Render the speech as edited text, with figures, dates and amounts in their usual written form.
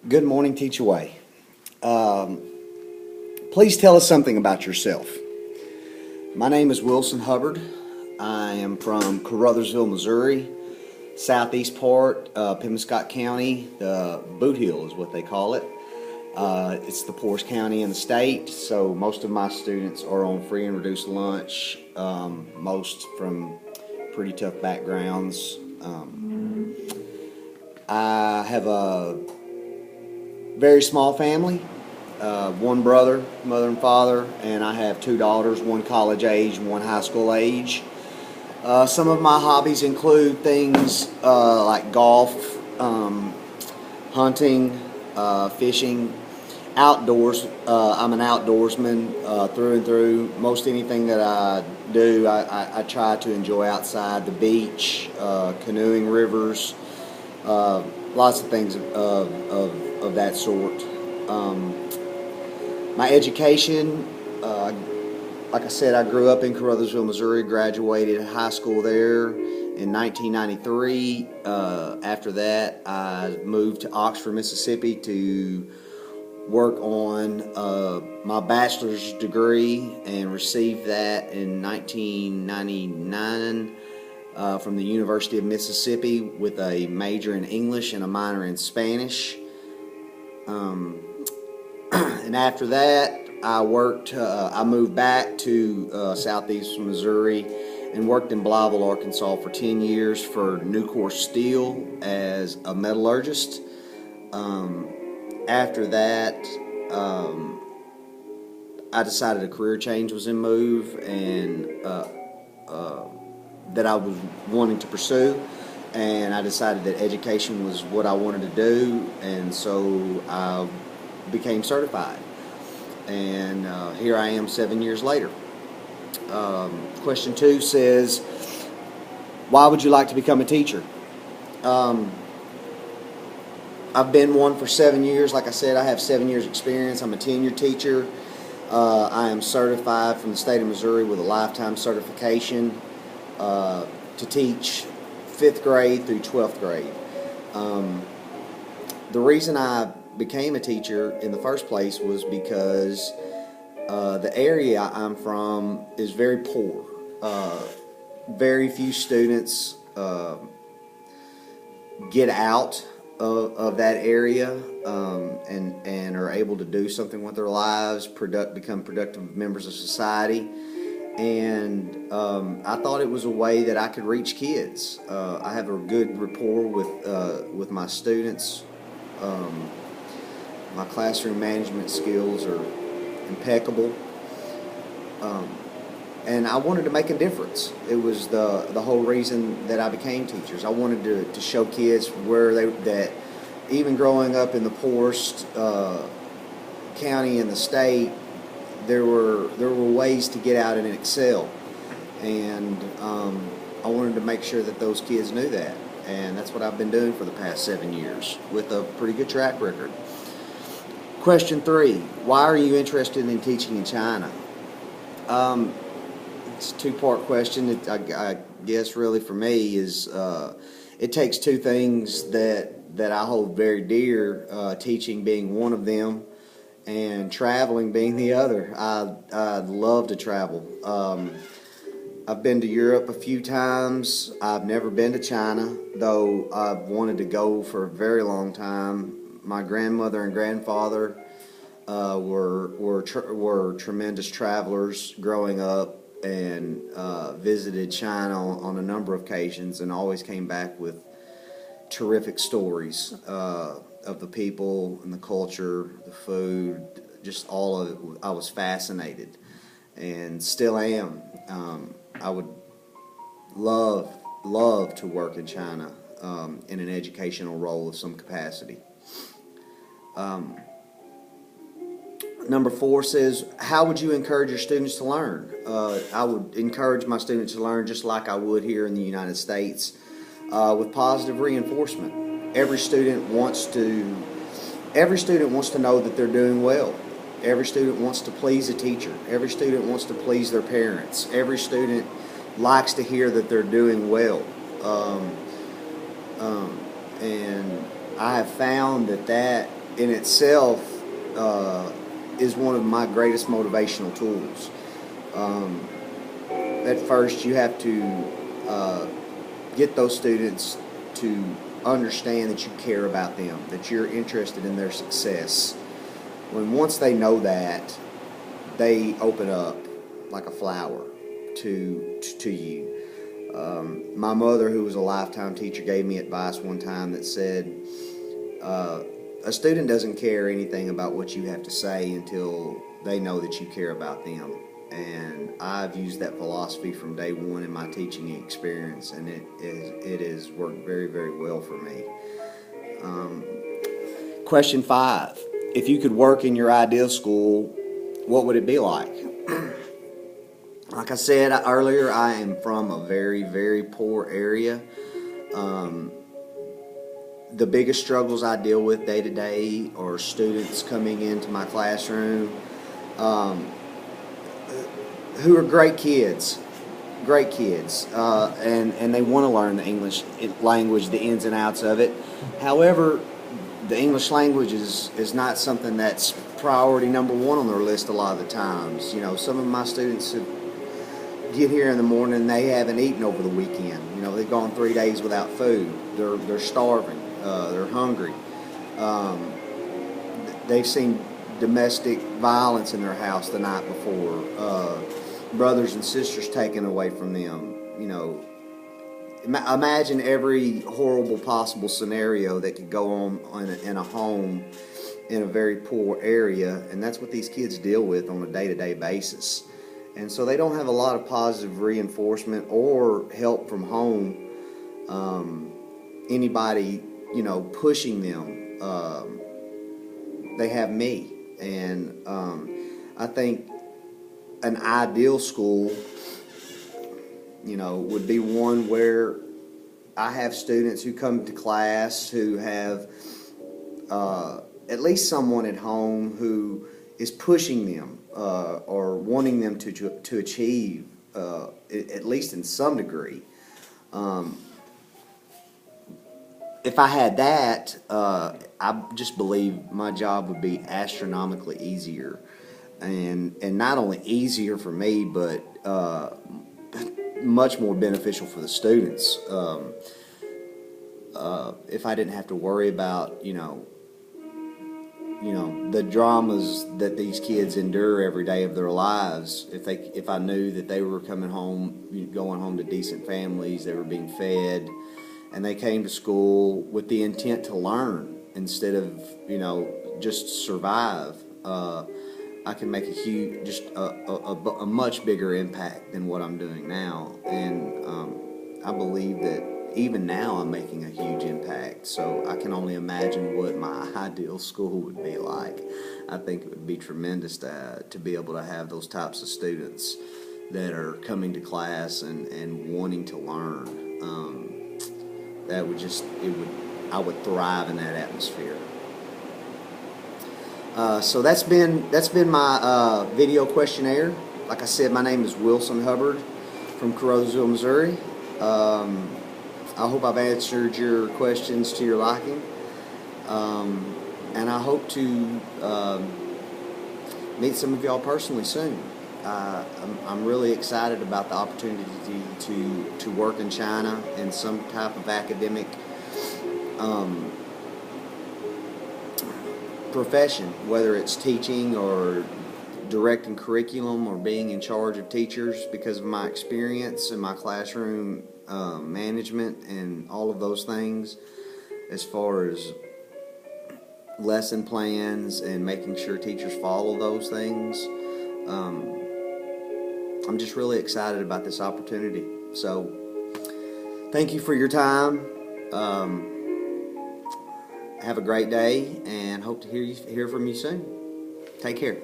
Good morning, Teach Away. Please tell us something about yourself. My name is Wilson Hubbard. I am from Caruthersville, Missouri, southeast part, Penobscot County. The Boot Heel is what they call it. It's the poorest county in the state, so most of my students are on free and reduced lunch, most from pretty tough backgrounds. I have a very small family, one brother, mother and father, and I have two daughters, one college age and one high school age. Some of my hobbies include things like golf, hunting, fishing, outdoors. I'm an outdoorsman through and through. Most anything that I do, I try to enjoy outside, the beach, canoeing, rivers, lots of things of that sort. My education, like I said, I grew up in Caruthersville, Missouri, graduated high school there in 1993. After that, I moved to Oxford, Mississippi to work on my bachelor's degree and received that in 1999 from the University of Mississippi with a major in English and a minor in Spanish. And after that, I moved back to southeast Missouri and worked in Blytheville, Arkansas for 10 years for Nucor Steel as a metallurgist. After that, I decided a career change was in move and that I was wanting to pursue. And I decided that education was what I wanted to do, and so I became certified. And here I am 7 years later. Question 2 says, why would you like to become a teacher? I've been one for 7 years. Like I said, I have 7 years experience. I'm a tenured teacher. I am certified from the state of Missouri with a lifetime certification to teach 5th grade through 12th grade. The reason I became a teacher in the first place was because the area I'm from is very poor. Very few students get out of that area and are able to do something with their lives, become productive members of society. And I thought it was a way that I could reach kids. I have a good rapport with my students. My classroom management skills are impeccable, and I wanted to make a difference. It was the whole reason that I became teachers. I wanted to show kids that even growing up in the poorest county in the state, there were ways to get out and excel, and I wanted to make sure that those kids knew that, and that's what I've been doing for the past 7 years with a pretty good track record. Question 3, why are you interested in teaching in China? It's a two-part question. I guess really for me is it takes two things that I hold very dear, teaching being one of them, and traveling being the other. I love to travel. I've been to Europe a few times. I've never been to China, though I've wanted to go for a very long time. My grandmother and grandfather were tremendous travelers growing up and visited China on a number of occasions and always came back with terrific stories of the people and the culture, the food, just all of it. I was fascinated and still am. I would love to work in China in an educational role of some capacity. Number 4 says, how would you encourage your students to learn? I would encourage my students to learn just like I would here in the United States, with positive reinforcement. Every student wants to know that they're doing well. Every student wants to please a teacher. Every student wants to please their parents. Every student likes to hear that they're doing well. And I have found that in itself is one of my greatest motivational tools. At first, you have to get those students to understand that you care about them, that you're interested in their success. Once they know that, they open up like a flower to you. My mother, who was a lifetime teacher, gave me advice one time that said, a student doesn't care anything about what you have to say until they know that you care about them. And I've used that philosophy from day one in my teaching experience, and it has worked very, very well for me. Question 5. If you could work in your ideal school, what would it be like? Like I said earlier, I am from a very, very poor area. The biggest struggles I deal with day to day are students coming into my classroom who are great kids, and they want to learn the English language, the ins and outs of it. However, the English language is not something that's priority number one on their list a lot of the times. You know, some of my students get here in the morning and they haven't eaten over the weekend. You know, they've gone 3 days without food. They're starving. They're hungry. They've seen domestic violence in their house the night before. Brothers and sisters taken away from them. You know, imagine every horrible possible scenario that could go on in a home in a very poor area, and that's what these kids deal with on a day-to-day basis. And so they don't have a lot of positive reinforcement or help from home. Anybody, you know, pushing them. They have me, and I think an ideal school, you know, would be one where I have students who come to class who have at least someone at home who is pushing them or wanting them to achieve, at least in some degree. If I had that, I just believe my job would be astronomically easier. And not only easier for me, but much more beneficial for the students. If I didn't have to worry about, you know, the dramas that these kids endure every day of their lives. If I knew that they were coming home, going home to decent families, they were being fed, and they came to school with the intent to learn instead of, you know, just survive. I can make a much bigger impact than what I'm doing now, and I believe that even now I'm making a huge impact. So I can only imagine what my ideal school would be like. I think it would be tremendous to be able to have those types of students that are coming to class and wanting to learn. I would thrive in that atmosphere. So that's been my video questionnaire. Like I said, my name is Wilson Hubbard from Carruthersville, Missouri. I hope I've answered your questions to your liking, and I hope to meet some of y'all personally soon. I'm really excited about the opportunity to work in China in some type of academic profession, whether it's teaching or directing curriculum or being in charge of teachers, because of my experience in my classroom management and all of those things, as far as lesson plans and making sure teachers follow those things. I'm just really excited about this opportunity. So thank you for your time. Have a great day, and hope to hear from you soon. Take care.